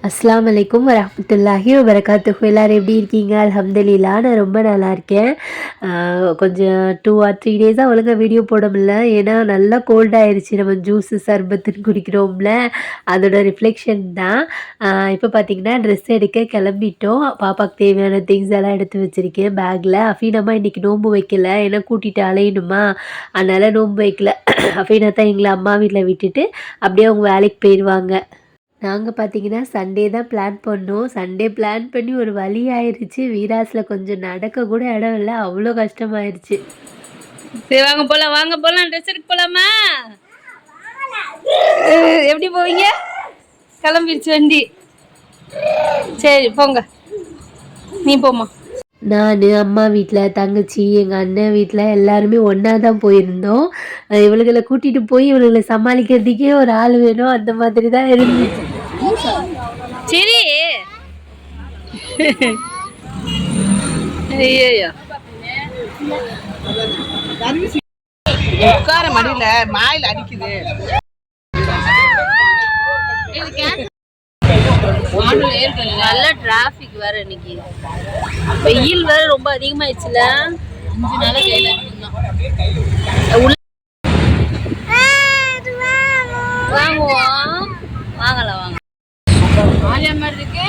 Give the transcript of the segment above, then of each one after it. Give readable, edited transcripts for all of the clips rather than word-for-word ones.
அஸ்ஸலாமு அலைக்கும் வரஹ்மத்துல்லாஹி வபரகாத்துஹு. எல்லாரும் எப்படி இருக்கீங்க? அல்ஹம்துலில்லாஹ் நான் ரொம்ப நல்லா இருக்கேன். கொஞ்சம் 2 ஆர் 3 டேஸாக ஒழுங்கா வீடியோ போட முடியல. ஏன்னா நல்லா கோல்ட் ஆயிடுச்சு. நம்ம ஜூஸு சர்பத்துன்னு குடிக்கிறோம்ல, அதோட ரிஃப்ளெக்ஷன் தான். இப்போ பார்த்தீங்கன்னா ட்ரெஸ் எடுக்க கிளம்பிட்டோம். பாப்பாவுக்கு தேவையான திங்ஸ் எல்லாம் எடுத்து வச்சிருக்கேன் பேக்கில். அஃபீனம்மா இன்னைக்கு நோன்பு வைக்கல, ஏன்னா கூட்டிட்டு அலையணுமா, அதனால நோன்பு வைக்கல. அஃபீனா தான் எங்களை அம்மா வீட்டில் விட்டுட்டு அப்படியே அவங்க வேலைக்கு போயிடுவாங்க. நாங்க பார்த்தீங்கன்னா, சண்டே தான் பிளான் பண்ணோம். சண்டே பிளான் பண்ணி ஒரு வழி ஆயிருச்சு. வீராஸ்ல கொஞ்சம் நடக்க கூட இடம் இல்ல. அவ்ளோ கஷ்டமாயிருச்சு. சரி வாங்க போலாம், வாங்க போலாம். ட்ரெஸ் எடுக்க போலாமா? எப்படி போவீங்க? கிளம்பிடுச்சு வண்டி. சரி போங்க, நீ போமா. நான், அம்மா வீட்ல, தங்கச்சி, எங்க அண்ணன் வீட்ல எல்லாருமே ஒண்ணா தான் போயிருந்தோம். இவளுகள கூட்டிட்டு போய் இவளுகள சமாளிக்கிறதுக்கே ஒரு ஆள் வேணும். அந்த மாதிரி தான் இருந்துச்சு. சரி. ஐயோ உட்கார மடியில மாயில அடிக்குது. நல்ல டிராபிக் வேற இன்னைக்கு. வெயில் வேற ரொம்ப அதிகமாயிடுச்சுல. 5 நாளா கையில வாங்குவோம். வாங்கலாம் வாங்க. ஆலியா மாதிரி இருக்கு.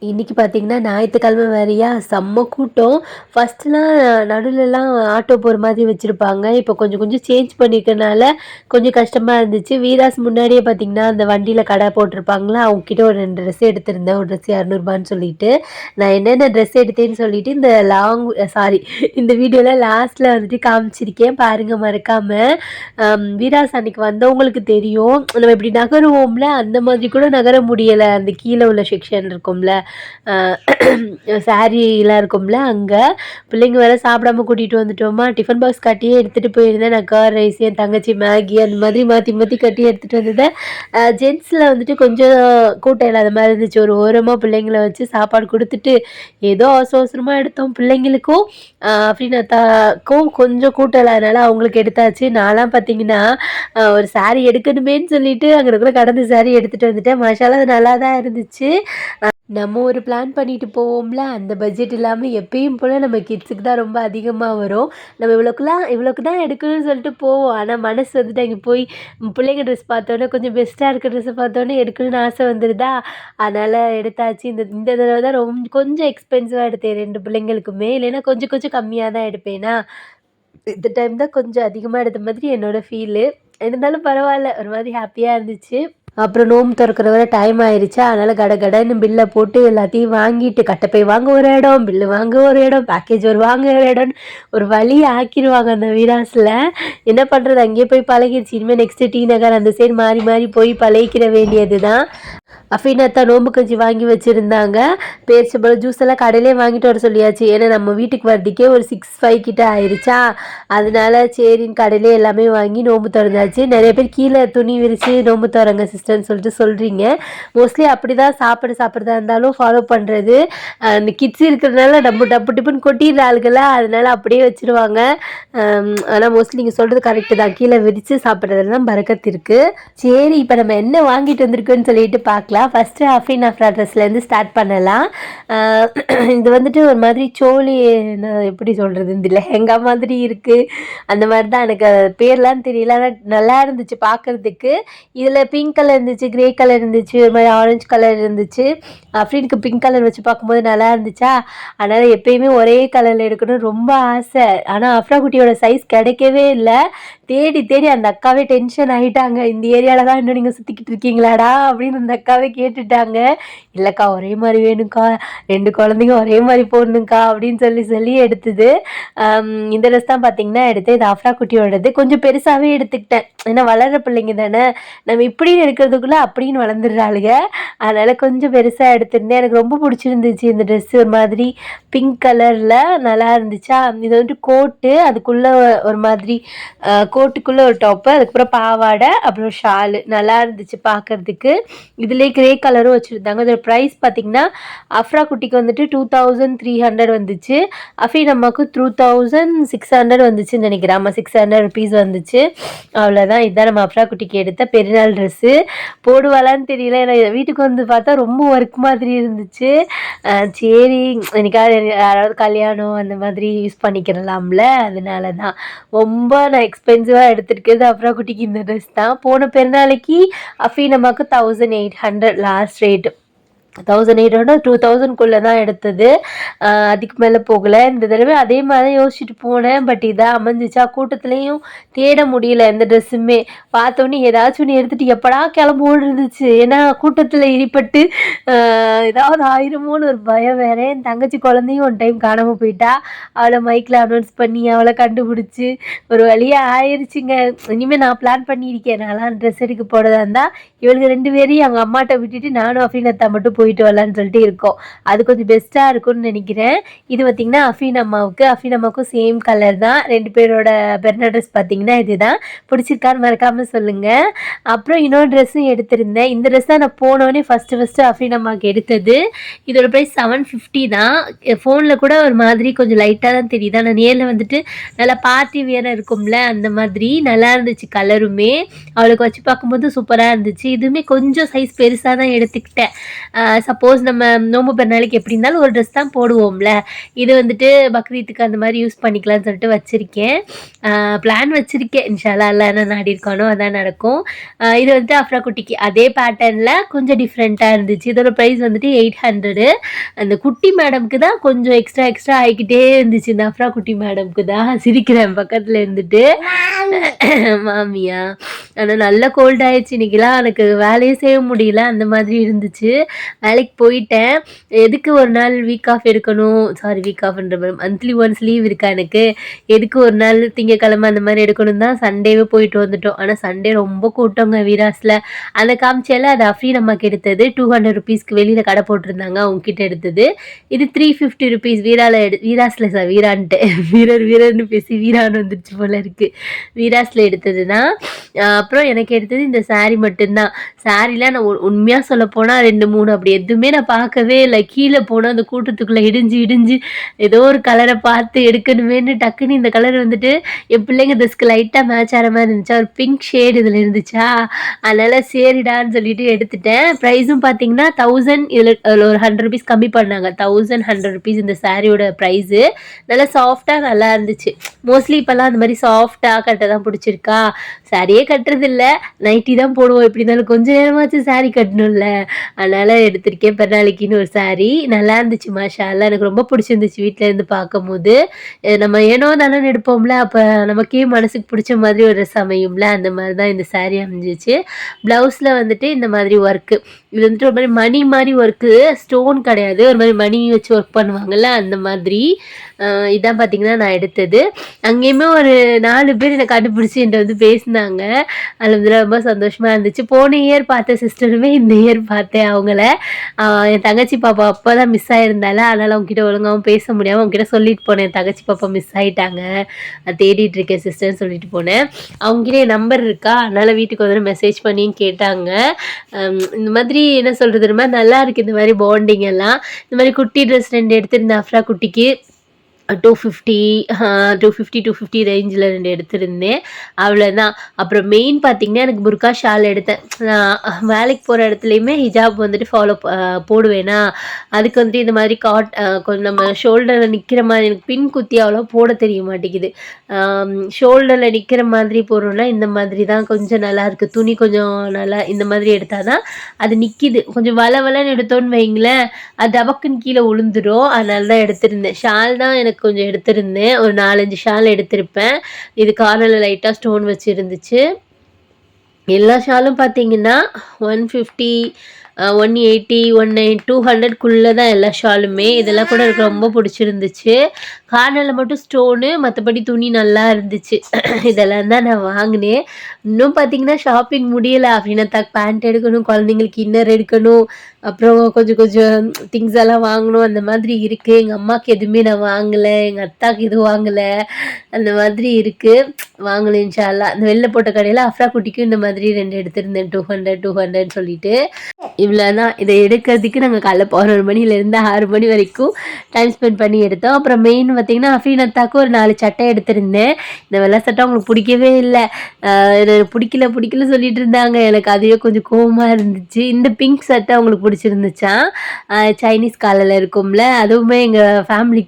இன்னைக்கு பார்த்தீங்கன்னா ஞாயிற்றுக்கிழமை வேறையா, செம்ம கூட்டம். ஃபஸ்ட்டுலாம் நடுவுலலாம் ஆட்டோ போகிற மாதிரி வச்சுருப்பாங்க. இப்போ கொஞ்சம் கொஞ்சம் சேஞ்ச் பண்ணியிருக்கனால கொஞ்சம் கஷ்டமாக இருந்துச்சு. வீராஸ் முன்னாடியே பார்த்தீங்கன்னா அந்த வண்டியில் கடை போட்டிருப்பாங்களா, அவங்கக்கிட்ட ஒரு 2 ட்ரெஸ் எடுத்திருந்தேன். ஒரு ட்ரெஸ் 200 சொல்லிட்டு. நான் என்னென்ன ட்ரெஸ் எடுத்தேன்னு சொல்லிட்டு இந்த வீடியோவில் லாஸ்ட்டில் வந்துட்டு காமிச்சிருக்கேன், பாருங்கள் மறக்காமல். வீராஸ் அன்னைக்கு வந்தவங்களுக்கு தெரியும். நம்ம இப்படி நகருவோம்ல, அந்த மாதிரி கூட நகர முடியலை. அந்த கீழே உள்ள செக்ஷன் இருக்கும்ல, சாரீலாம் இருக்கும்ல, அங்கே பிள்ளைங்க வேறு சாப்பிடாம கூட்டிகிட்டு வந்துட்டோமா. டிஃபன் பாக்ஸ் கட்டியே எடுத்துகிட்டு போயிருந்தேன். நான் கர்ட் ரைஸ், என் தங்கச்சி மேகி அந்த மாதிரி மாற்றி மாற்றி கட்டி எடுத்துகிட்டு வந்தேன். ஜென்ஸில் வந்துட்டு கொஞ்சம் கூட்டம் இல்லாத மாதிரி இருந்துச்சு. ஒரு ஓரமாக பிள்ளைங்கள வச்சு சாப்பாடு கொடுத்துட்டு ஏதோ அவசரமாக எடுத்தோம். பிள்ளைங்களுக்கும் அப்படின்னாத்தாக்கும் கொஞ்சம் கூட்டம் இல்லாதனால அவங்களுக்கு எடுத்தாச்சு. நான்லாம் பார்த்தீங்கன்னா ஒரு சாரீ எடுக்கணுமேன்னு சொல்லிட்டு அங்கே கூட கடந்த சாரீ எடுத்துகிட்டு வந்துட்டேன். மாஷால்லா அது நல்லா தான் இருந்துச்சு. நம்ம ஒரு பிளான் பண்ணிட்டு போவோம்ல, அந்த பட்ஜெட் இல்லாமல் எப்பயும் போல் நம்ம கிட்ஸுக்கு தான் ரொம்ப அதிகமாக வரும். நம்ம இவ்வளோக்கு தான் எடுக்கணும்னு சொல்லிட்டு போவோம். ஆனால் மனசு வந்துட்டு அங்கே போய் பிள்ளைங்க ட்ரெஸ் பார்த்தோன்னே கொஞ்சம் பெஸ்ட்டாக இருக்க ட்ரெஸ்ஸை பார்த்தோன்னே எடுக்கணும்னு ஆசை வந்துடுதா, அதனால் எடுத்தாச்சு. இந்த தடவை தான் கொஞ்சம் எக்ஸ்பென்சிவாக எடுத்தேன் 2 பிள்ளைங்களுக்குமே. இல்லைன்னா கொஞ்சம் கொஞ்சம் கம்மியாக தான் எடுப்பேனா. இந்த டைம் தான் கொஞ்சம் அதிகமாக எடுத்த மாதிரி என்னோடய ஃபீலு. இருந்தாலும் பரவாயில்ல, ஒரு மாதிரி ஹாப்பியாக இருந்துச்சு. அப்புறம் நோம்பு திறக்கிற வரை டைம் ஆயிடுச்சா, அதனால் கடன்னு பில்லை போட்டு எல்லாத்தையும் வாங்கிட்டு, கட்டைப்பை வாங்க ஒரு இடம், பில்லு வாங்க ஒரு இடம், பேக்கேஜ் வாங்க ஒரு இடம்னு ஒரு வழி ஆக்கிடுவாங்க அந்த வீராஸில். என்ன பண்ணுறது, அங்கேயே போய் பழகிடுச்சு. இனிமேல் நெக்ஸ்ட்டு டி நகர் அந்த சைடு மாறி மாறி போய் பழகிக்கிற வேண்டியது தான். அஃபீனாத்தா நோம்பு கஞ்சி வாங்கி வச்சுருந்தாங்க. பேரிச்சம்பழம் ஜூஸ் எல்லாம் கடையிலே வாங்கிட்டு வர சொல்லியாச்சு. ஏன்னா நம்ம வீட்டுக்கு வரதுக்கே ஒரு 6-5 கிட்ட ஆயிடுச்சா, அதனால சரின்னு கடையிலே எல்லாமே வாங்கி நோம்பு திறந்தாச்சு. நிறைய பேர் கீழே துணி விரித்து நோம்பு திறங்க சிஸ்டர்னு சொல்லிட்டு சொல்கிறீங்க. மோஸ்ட்லி அப்படி தான் சாப்பிட்றதா இருந்தாலும் ஃபாலோ பண்ணுறது. அந்த கிட்ஸ் இருக்கிறதுனால டப்பு டிப்புன்னு கொட்டிடுற ஆளுகளா, அதனால அப்படியே வச்சுருவாங்க. ஆனால் மோஸ்ட்லி நீங்கள் சொல்கிறது கரெக்டு தான், கீழே விரித்து சாப்பிட்றதுல தான் பரக்கத்து இருக்குது. சரி, இப்போ நம்ம என்ன வாங்கிட்டு வந்திருக்கோன்னு சொல்லிட்டு பார்க்கலாம். ஃபஸ்ட்டு அஃபீன் அஃப்ரா ட்ரெஸ்லேருந்து ஸ்டார்ட் பண்ணலாம். இது வந்துட்டு ஒரு மாதிரி சோழி, எப்படி சொல்கிறது, இந்த லெஹங்கா மாதிரி இருக்குது. அந்த மாதிரி தான், எனக்கு பேர்லாம் தெரியல. ஆனால் நல்லா இருந்துச்சு பார்க்குறதுக்கு. இதில் பிங்க் கலர் இருந்துச்சு, க்ரே கலர் இருந்துச்சு, ஒரு மாதிரி ஆரஞ்சு கலர் இருந்துச்சு. அஃப்ரீனுக்கு பிங்க் கலர் வச்சு பார்க்கும்போது நல்லா இருந்துச்சா, அதனால் எப்பயுமே ஒரே கலரில் எடுக்கணும்னு ரொம்ப ஆசை. ஆனால் அஃப்ரா குட்டியோட சைஸ் கிடைக்கவே இல்லை. தேடி அந்த அக்காவே டென்ஷன் ஆகிட்டாங்க. இந்த ஏரியாவில் தான் இன்னும் நீங்கள் சுற்றிக்கிட்டு இருக்கீங்களாடா அப்படின்னு அந்த அக்காவே கேட்டுட்டாங்க. இல்லைக்கா, ஒரே மாதிரி வேணும்க்கா, 2 குழந்தைங்க ஒரே மாதிரி போடணுங்க்கா அப்படின்னு சொல்லி எடுத்தது. இந்த ட்ரெஸ் தான் பார்த்தீங்கன்னா எடுத்து, இது அஃப்ரா குட்டியோடது. கொஞ்சம் பெருசாகவே எடுத்துக்கிட்டேன், ஏன்னா வளர்கிற பிள்ளைங்க தானே, நம்ம இப்படின்னு எடுக்கிறதுக்குள்ளே அப்படின்னு வளர்ந்துடுறாளுங்க. அதனால் கொஞ்சம் பெருசாக எடுத்திருந்தேன். எனக்கு ரொம்ப பிடிச்சிருந்துச்சு இந்த ட்ரெஸ்ஸு. ஒரு மாதிரி பிங்க் கலரில் நல்லா இருந்துச்சா. இது வந்துட்டு கோட்டு, அதுக்குள்ளே ஒரு மாதிரி கோட்டுக்குள்ளே ஒரு டாப்பு, அதுக்கப்புறம் பாவாடை, அப்புறம் ஷாலு. நல்லா இருந்துச்சு பார்க்குறதுக்கு. இது இதிலே கிரே கலரும் வச்சுருந்தாங்க. இதோட ப்ரைஸ் பார்த்திங்கன்னா அஃப்ரா குட்டிக்கு வந்துட்டு 2300 வந்துச்சு. அஃபீன் அம்மாவுக்கு 2600 வந்துச்சுன்னு நினைக்கிறேன். ஆமாம், 600 ருபீஸ் வந்துச்சு. அவ்வளோதான். இதுதான் நம்ம அஃப்ரா குட்டிக்கு எடுத்த பெருநாள் ட்ரெஸ்ஸு. போடுவாளான்னு தெரியல, ஏன்னா வீட்டுக்கு வந்து பார்த்தா ரொம்ப ஒர்க் மாதிரி இருந்துச்சு. சரி, என்னைக்காவது யாராவது கல்யாணம் அந்த மாதிரி யூஸ் பண்ணிக்கிறலாம்ல, அதனால தான். ரொம்ப நான் எக்ஸ்பென்சிவாக எடுத்துருக்கிறது அஃப்ரா குட்டிக்கு இந்த ட்ரெஸ் தான். போன பெருநாளைக்கு அஃபீன் அம்மாவுக்கு 1800 லாஸ்ட் ரேட்டு. 1800 2000க்குள்ளே தான் எடுத்தது. அதுக்கு மேலே போகலை. இந்த தடவை அதே மாதிரி யோசிச்சுட்டு போனேன். பட் இதாக அமைஞ்சிச்சா, கூட்டத்துலேயும் தேட முடியல எந்த ட்ரெஸ்ஸுமே. பார்த்தோன்னே ஏதாச்சும் ஒன்று எடுத்துகிட்டு எப்படா கிளம்புவோன்னு இருந்துச்சு. ஏன்னா கூட்டத்தில் இடிப்பட்டு ஏதாவது ஆயிரமோன்னு ஒரு பயம் வேறு. என் தங்கச்சி குழந்தையும் ஒன் டைம் காணாமல் போயிட்டா. அவளை மைக்கில் அனௌன்ஸ் பண்ணி அவளை கண்டுபிடிச்சி ஒரு வழியாக ஆயிடுச்சுங்க. இனிமேல் நான் பிளான் பண்ணியிருக்கேன், நான்லாம் ட்ரெஸ் எடுக்க போகிறதா இருந்தால் இவளுக்கு 2 பேரையும் அவங்க அம்மாட்ட விட்டுட்டு நானும் அஃபீனத்தா மட்டும் போயிட்டு வரலான்னு சொல்லிட்டு இருக்கோம். அது கொஞ்சம் பெஸ்ட்டாக இருக்கும்னு நினைக்கிறேன். இது பார்த்திங்கன்னா அஃபீன் அம்மாவுக்கும் சேம் கலர் தான். 2 பேரோட பெருநாள் ட்ரெஸ் பார்த்திங்கன்னா இதுதான். பிடிச்சிருக்கான்னு மறக்காமல் சொல்லுங்கள். அப்புறம் இன்னொரு ட்ரெஸ்ஸும் எடுத்திருந்தேன். இந்த ட்ரெஸ் தான் நான் போனோடனே ஃபஸ்ட்டு அஃபீன் அம்மாவுக்கு எடுத்தது. இதோட ப்ரைஸ் 750 தான். ஃபோனில் கூட ஒரு மாதிரி கொஞ்சம் லைட்டாக தான் தெரியுது. ஆனால் நேரில் வந்துட்டு நல்லா பார்ட்டி வேற இருக்கும்ல, அந்த மாதிரி நல்லா இருந்துச்சு. கலருமே அவளுக்கு வச்சு பார்க்கும்போது சூப்பராக இருந்துச்சு. இதுவுமே கொஞ்சம் சைஸ் பெருசாக தான் எடுத்துக்கிட்டேன். சப்போஸ் நம்ம நோம்பு பெருநாளைக்கு எப்படி இருந்தாலும் ஒரு ட்ரெஸ் தான் போடுவோம்ல, இது வந்துட்டு பக்ரீத்துக்கு அந்த மாதிரி யூஸ் பண்ணிக்கலாம்னு சொல்லிட்டு வச்சுருக்கேன். பிளான் வச்சுருக்கேன். இன்ஷால்லா எல்லாம் என்ன நாடி இருக்கானோ அதான் நடக்கும். இது வந்துட்டு அஃப்ரா குட்டிக்கு அதே பேட்டர்னில் கொஞ்சம் டிஃப்ரெண்ட்டாக இருந்துச்சு. இதோட ப்ரைஸ் வந்துட்டு 800. அந்த குட்டி மேடம்க்கு தான் கொஞ்சம் எக்ஸ்ட்ரா ஆகிக்கிட்டே இருந்துச்சு. இந்த அஃப்ரா குட்டி மேடம்க்கு தான் சிரிக்கிறேன் பக்கத்தில் இருந்துட்டு. மாமியா, ஆனால் நல்லா கோல்ட் ஆயிடுச்சு. இன்றைக்கெலாம் எனக்கு வேலையே செய்ய முடியல, அந்த மாதிரி இருந்துச்சு. வேலைக்கு போயிட்டேன். எதுக்கு ஒரு நாள் வீக் ஆஃப் எடுக்கணும், வீக் ஆஃப்ன்ற மாதிரி மந்த்லி ஒன்ஸ் லீவ் இருக்கா எனக்கு, எதுக்கு ஒரு நாள் திங்கக்கிழமை அந்த மாதிரி எடுக்கணும் தான் சண்டேவே போயிட்டு வந்துட்டோம். ஆனால் சண்டே ரொம்ப கூட்டங்க வீராஸில். அந்த காமிச்சால அது அஃப்ரீன் அம்மாக்கு எடுத்தது 200 ருபீஸ்க்கு வெளியில் கடை போட்டிருந்தாங்க, அவங்ககிட்ட எடுத்தது. இது 350 ருபீஸ் வீராஸில் வீரான்ட்டு வீரர்னு பேசி வீரான்னு வந்துடுச்சு போல இருக்குது. வீராஸில் எடுத்தது தான். அப்புறம் எனக்கு எடுத்தது இந்த சாரீ மட்டும்தான். சாரீலாம் நான் உண்மையாக சொல்ல போனால் 2-3 அப்படி எதுவுமே நான் பார்க்கவே இல்லை. கீழே போனால் அந்த கூட்டத்துக்குள்ளே இடிஞ்சு ஏதோ ஒரு கலரை பார்த்து எடுக்கணுமேனு டக்குன்னு இந்த கலர் வந்துட்டு என் பிள்ளைங்க ட்ரெஸ்க்கு லைட்டாக மேட்ச் ஆகிற மாதிரி இருந்துச்சா, ஒரு பிங்க் ஷேடு இதில் இருந்துச்சா, அதனால் சரிடான்னு சொல்லிட்டு எடுத்துட்டேன். ப்ரைஸும் பார்த்தீங்கன்னா 1000. இதில் ஒரு 100 ருபீஸ் கம்மி பண்ணாங்க. 1100 ருபீஸ் இந்த சாரியோட ப்ரைஸு. நல்லா சாஃப்டாக நல்லா இருந்துச்சு. மோஸ்ட்லி இப்போல்லாம் அந்த மாதிரி சாஃப்டாக கட்ட தான் பிடிச்சிருக்கா. சாரியே கட்டுறதில்ல, நைட்டி தான் போடுவோம். எப்படி இருந்தாலும் கொஞ்சம் நேரமாச்சும் சாரீ கட்டணும்ல, அதனால் எடுத்திருக்கேன். பெருநாளைக்குன்னு ஒரு சாரீ நல்லா இருந்துச்சு. மாஷா அல்லா, எனக்கு ரொம்ப பிடிச்சிருந்துச்சு. வீட்டில் இருந்து பார்க்கும்போது நம்ம ஏனோ தானே எடுப்போம்ல, அப்போ நமக்கே மனசுக்கு பிடிச்ச மாதிரி ஒரு ட்ரெஸ் அமையும்ல, அந்த மாதிரி தான் இந்த சாரீ அமைஞ்சிச்சு. ப்ளவுஸில் வந்துட்டு இந்த மாதிரி ஒர்க்கு, இது வந்துட்டு ஒரு மாதிரி மணி மாதிரி ஒர்க்கு, ஸ்டோன் கிடையாது, ஒரு மாதிரி மணி வச்சு ஒர்க் பண்ணுவாங்கள்ல, அந்த மாதிரி. இதான் பார்த்தீங்கன்னா நான் எடுத்தது. அங்கேயுமே ஒரு 4 பேர் என்னை கண்டுபிடிச்சி என்கிட்ட வந்து பேசினாங்க. அதில் ரொம்ப சந்தோஷமாக இருந்துச்சு. போன இயர் பார்த்த சிஸ்டருமே இந்த இயர் பார்த்தேன் அவங்கள. என் தங்கச்சி பாப்பா அப்போ தான் மிஸ் ஆகிருந்தால, அதனால் அவங்ககிட்ட ஒழுங்காகவும் பேச முடியாமல் அவங்ககிட்ட சொல்லிட்டு போனேன், என் தங்கச்சி பாப்பா மிஸ் ஆகிட்டாங்க, தேடிட்டு இருக்கேன் சிஸ்டர்னு சொல்லிட்டு போனேன். அவங்ககிட்ட என் நம்பர் இருக்கா, அதனால் வீட்டுக்கு வந்து மெசேஜ் பண்ணின்னு கேட்டாங்க. இந்த மாதிரி என்ன சொல்கிறது, ரொம்ப நல்லா இருக்குது இந்த மாதிரி பாண்டிங் எல்லாம். இந்த மாதிரி குட்டி ட்ரெஸ் 2 எடுத்திருந்தேன் அஃப்ரா குட்டிக்கு. 250 ரேஞ்சில் 2 எடுத்திருந்தேன். அவ்வளோதான். அப்புறம் மெயின் பார்த்திங்கன்னா எனக்கு புர்கா ஷால் எடுத்தேன். நான் வேலைக்கு போகிற இடத்துலையுமே ஹிஜாப் வந்துட்டு ஃபாலோ போடுவேனா, அதுக்கு வந்துட்டு இந்த மாதிரி கொஞ்சம் நம்ம ஷோல்டரில் நிற்கிற மாதிரி, எனக்கு பின் குத்தி அவ்வளோ போட தெரிய மாட்டேங்குது. ஷோல்டரில் நிற்கிற மாதிரி போடுறோன்னா இந்த மாதிரி தான் கொஞ்சம் நல்லாயிருக்கு. துணி கொஞ்சம் நல்லா இந்த மாதிரி எடுத்தால் தான் அது நிற்கிது. கொஞ்சம் வளன்னு எடுத்தோன்னு வைங்களேன், அது டபக்குன்னு கீழே விழுந்துடும். அதனால தான் எடுத்திருந்தேன். ஷால் தான் எனக்கு கொஞ்சம் எடுத்திருந்தேன். ஒரு 4-5 ஷால் எடுத்திருப்பேன். இது கார்னரில் லைட்டாக ஸ்டோன் வச்சு இருந்துச்சு. எல்லா ஷாலும் பார்த்தீங்கன்னா 150, 180, 190, 200க்குள்ளே தான் எல்லா ஷாலுமே. இதெல்லாம் கூட எனக்கு ரொம்ப பிடிச்சிருந்துச்சு. கார்னரில் மட்டும் ஸ்டோனு, மற்றபடி துணி நல்லா இருந்துச்சு. இதெல்லாம் தான் நான் வாங்கினேன். இன்னும் பார்த்தீங்கன்னா ஷாப்பிங் முடியலை. அப்படின்னா பேண்ட் எடுக்கணும், குழந்தைங்களுக்கு இன்னர் எடுக்கணும், அப்புறம் கொஞ்சம் திங்ஸ் எல்லாம் வாங்கணும், அந்த மாதிரி இருக்குது. எங்கள் அம்மாவுக்கு எதுவுமே நான் வாங்கலை, எங்கள் அத்தாவுக்கு எதுவும் வாங்கலை, அந்த மாதிரி இருக்குது. வாங்கலை இன்ஷா அல்லாஹ். அந்த வெளில போட்ட கடையில் அஃப்ரா குட்டிக்கும் இந்த மாதிரி 2 எடுத்திருந்தேன். 200 சொல்லிட்டு இவ்வளோதான். இதை எடுக்கிறதுக்கு நாங்கள் காலைல 11 மணிலேருந்து 6 மணி வரைக்கும் டைம் ஸ்பெண்ட் பண்ணி எடுத்தோம். அப்புறம் மெயின் பார்த்திங்கன்னா அஃபீனத்தாக்கு ஒரு 4 சட்டை எடுத்திருந்தேன். இந்த வெள்ளை சட்டை அவங்களுக்கு பிடிக்கவே இல்லை. எனக்கு பிடிக்கல சொல்லிட்டு இருந்தாங்க. எனக்கு அதுவே கொஞ்சம் கோவமாக இருந்துச்சு. இந்த பிங்க் சட்டை அவங்களுக்கு பிடிச்சிருந்துச்சான். சைனீஸ் காலில் இருக்கும்ல, அதுவுமே எங்கள் ஃபேமிலி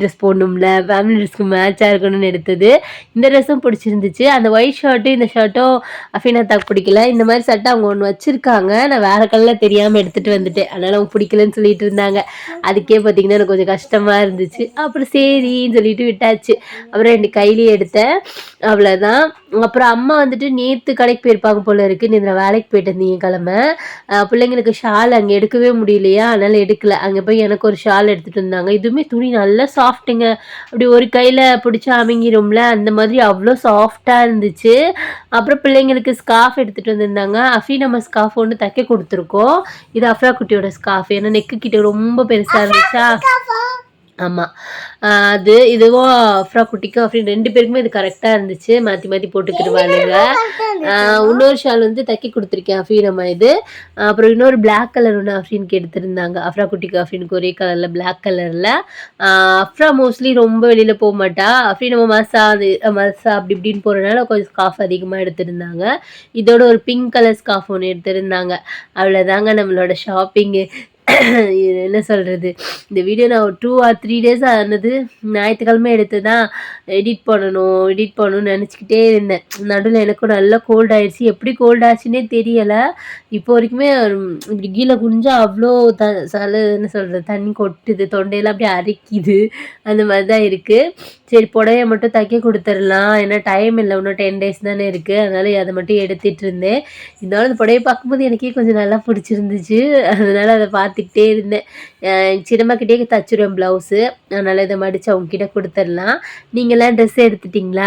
ட்ரெஸ் போடணும்ல, ஃபேமிலி ட்ரெஸ்க்கு மேட்சாக இருக்கணும்னு எடுத்தது. இந்த ட்ரெஸ்ஸும் பிடிச்சிருந்துச்சு. அந்த ஒயிட் ஷர்ட்டும் இந்த ஷர்ட்டும் அஃபீனத்தாக்கு பிடிக்கல. இந்த மாதிரி சட்டை அவங்க ஒன்று வச்சுருக்காங்க. நான் வேறு கலரில் தெரியாமல் எடுத்துகிட்டு வந்துட்டேன். அதனால் அவங்க பிடிக்கலன்னு சொல்லிட்டு இருந்தாங்க. அதுக்கே பார்த்திங்கன்னா எனக்கு கொஞ்சம் கஷ்டமாக இருந்துச்சு. அப்புறம் சரின்னு சொல்லிட்டு விட்டாச்சு. அப்புறம் 2 கையிலேயே எடுத்தேன். அவ்வளோதான். அப்புறம் அம்மா வந்துட்டு நேற்று கடைக்கு போயிருப்பாங்க போல இருக்குது. நேற்று வேலைக்கு போயிட்டு இருந்தீங்க கிழமை. பிள்ளைங்களுக்கு ஷால் அங்கே எடுக்கவே முடியலையா, அதனால் எடுக்கலை. அங்கே போய் எனக்கு ஒரு ஷால் எடுத்துகிட்டு வந்தாங்க. இதுவுமே துணி நல்லா சாஃப்ட்டுங்க. அப்படி ஒரு கையில் பிடிச்சா அமைங்கிரும்ல, அந்த மாதிரி அவ்வளோ சாஃப்டாக இருந்துச்சு. அப்புறம் பிள்ளைங்களுக்கு ஸ்கார்ஃப் எடுத்துகிட்டு வந்திருந்தாங்க. நம்ம ஸ்கார்ஃப் ஒன்று தைக்க கொடுத்துருக்கோம். இது அஃப்ரா குட்டியோட ஸ்கார்ஃப். ஏன்னா நெக்கு கிட்ட ரொம்ப பெருசாக இருந்துச்சா. ஆமாம், இதுவும் அஃப்ரா குட்டிக்கும் அஃப்ரீன் 2 பேருக்குமே இது கரெக்டாக இருந்துச்சு. மாற்றி போட்டுக்கிடுவாளுங்க. இன்னொரு ஷால் வந்து தைக்கி கொடுத்துருக்கேன் அஃபீனம்மா இது. அப்புறம் இன்னொரு பிளாக் கலர் ஒன்று அஃப்ரீனுக்கு எடுத்திருந்தாங்க. அஃப்ரா குட்டிக்கு அஃப்ரீனுக்கு ஒரே கலரில் பிளாக் கலரில். அஃப்ரா மோஸ்ட்லி ரொம்ப வெளியில் போக மாட்டா. அஃப்ரீனம்மா மசா அப்படி இப்படின்னு போகிறனால கொஞ்சம் ஸ்கார்ஃப் அதிகமாக எடுத்திருந்தாங்க. இதோட ஒரு பிங்க் கலர் ஸ்கார்ஃப் ஒன்று எடுத்திருந்தாங்க. அவ்வளோதாங்க நம்மளோட ஷாப்பிங்கு. என்ன சொல்கிறது, இந்த வீடியோ நான் ஒரு 2 or 3 days ஆனது. ஞாயிற்றுக்கிழமை எடுத்து தான் எடிட் பண்ணணும்னு நினச்சிக்கிட்டே இருந்தேன். நடுவில் எனக்கும் நல்லா கோல்ட் ஆயிடுச்சு. எப்படி கோல்ட் ஆச்சுன்னே தெரியலை. இப்போ வரைக்குமே இப்படி கீழே குனிஞ்சா அவ்வளோ என்ன சொல்கிறது, தண்ணி கொட்டுது, தொண்டையெல்லாம் அப்படியே அரிக்குது. அந்த மாதிரி தான் இருக்குது. சரி, புடவைய மட்டும் தைக்க கொடுத்துடலாம். ஏன்னா டைம் இல்லை, இன்னும் 10 days தானே இருக்குது. அதனால் அதை மட்டும் எடுத்துகிட்டு இருந்தேன். இருந்தாலும் அந்த புடவையை பார்க்கும்போது எனக்கே கொஞ்சம் நல்லா பிடிச்சிருந்துச்சு. அதனால் அதை பார்த்துக்கிட்டே இருந்தேன். சின்னம்மாக்கிட்டே தச்சுருவேன் ப்ளவுஸு. அதனால் இதை மடித்து அவங்கக்கிட்ட கொடுத்துடலாம். நீங்கள்லாம் ட்ரெஸ் எடுத்துட்டிங்களா?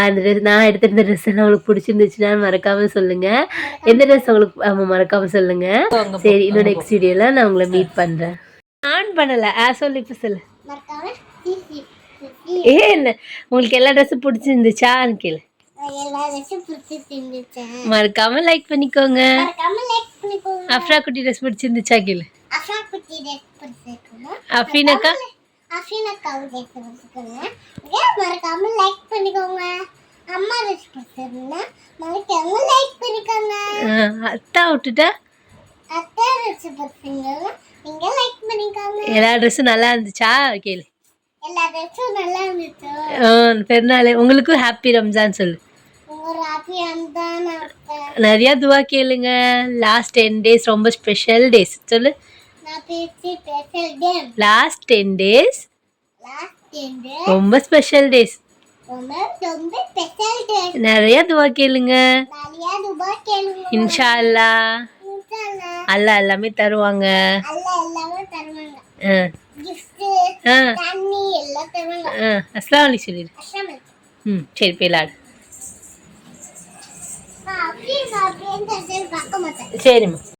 நான் எடுத்துருந்த ட்ரெஸ் எல்லாம் உங்களுக்கு பிடிச்சிருந்துச்சுன்னா மறக்காமல் சொல்லுங்கள். எந்த ட்ரெஸ் உங்களுக்கு மறக்காமல் சொல்லுங்கள். சரி, இன்னும் நெக்ஸ்ட் வீடியோவில் நான் உங்களை மீட் பண்ணுறேன். ஆன் பண்ணலை. சொல்லு, இப்போ சொல்லு. என்ன உங்களுக்கு எல்லா ட்ரெஸ்ஸும் பிடிச்சிருந்துச்சான்னு கேளு. மறக்காம லைக் பண்ணிக்கோங்க. அஃப்ரா குட்டி ட்ரெஸ் பிடிச்சிருந்துச்சா கேளு. அஃபீனாக்கா மறக்காம லைக் பண்ணிக்கோங்க. அம்மா ட்ரெஸ் பிடிச்சிருந்தா மறக்காம லைக் பண்ணிக்கோங்க. அத்தா விட்டுட்டா அத்தா ட்ரெஸ் பிடிச்சிருந்தா நீங்க லைக் பண்ணிக்கோங்க. எல்லா ட்ரெஸ்ஸும் நல்லா இருந்துச்சா கேளு. எல்லா ட்ரெஸ்ஸும் நல்லா இருந்துச்சு. பெருநாள் உங்களுக்கு ஹாப்பி ரம்ஜான் சொல்லு. நிறைய துவா கேளுங்க. லாஸ்ட் 10 days ரொம்ப ஸ்பெஷல் டேஸ் சொல்லு. லாஸ்ட் 10 days ரொம்ப ஸ்பெஷல் டேஸ். நிறைய துவா கேளுங்க. இன்ஷா அல்லாஹ் அல்லாஹ் எல்லாமே தருவாங்க. அஸ்ஸலாமு அலைக்கும் சொல்லிடு. சரி, போய் விளாடு. சரிம்மா.